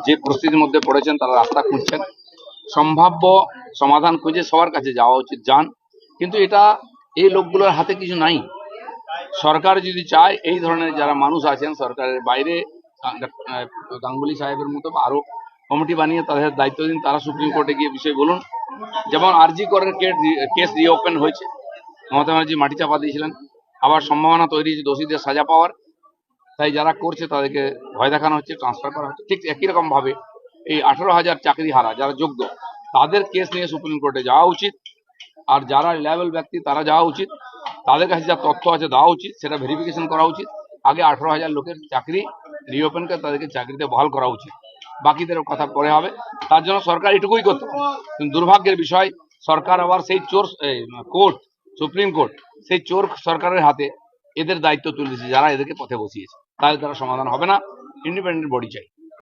যে পরিস্থিতির মধ্যে পড়েছেন তারা রাস্তা খুঁজছেন, সম্ভাব্য সমাধান খুঁজে সবার কাছে যাওয়া উচিত, যান। কিন্তু এটা এই লোকগুলোর হাতে কিছু নাই। সরকার যদি চায় এই ধরনের যারা মানুষ আছেন সরকারের বাইরে, গাঙ্গুলি সাহেবের মতো আরো কমিটি বানিয়ে তাদের দায়িত্ব দিন, তারা সুপ্রিম কোর্টে গিয়ে বিষয় বলুন। যেমন আরজি করের কেস রিওপেন হয়েছে, মমতা ব্যানার্জি মাটি চাপা দিয়েছিলেন, আবার সম্ভাবনা তৈরি হয়েছে দোষীদের সাজা পাওয়ার। তাই যারা করছে তাদেরকে ভয় দেখানো হচ্ছে, ট্রান্সফার করা হচ্ছে। ঠিক একই রকম ভাবে এই 18,000 চাকরি হারা যারা যোগ্য, তাদের কেস নিয়ে সুপ্রিম কোর্টে যাওয়া উচিত। আর যারা রিলায়েবল ব্যক্তি তারা যাওয়া উচিত, তাদের কাছে যা তথ্য আছে দেওয়া উচিত, সেটা ভেরিফিকেশন করা উচিত। আগে 18,000 লোকের চাকরি রিওপেন করে তাদেরকে চাকরিতে বহাল করা উচিত, বাকিদের কথা পরে হবে। তার জন্য সরকার এটুকুই করতে পারে। কিন্তু দুর্ভাগ্যের বিষয়, সরকার আবার সেই চোর কোর্ট, সুপ্রিম কোর্ট সেই চোর সরকারের হাতে এদের দায়িত্ব তুলে দিয়েছে, যারা এদেরকে পথে বসিয়েছে। তাহলে তারা সমাধান হবে না, ইন্ডিপেন্ডেন্ট বডি চাই।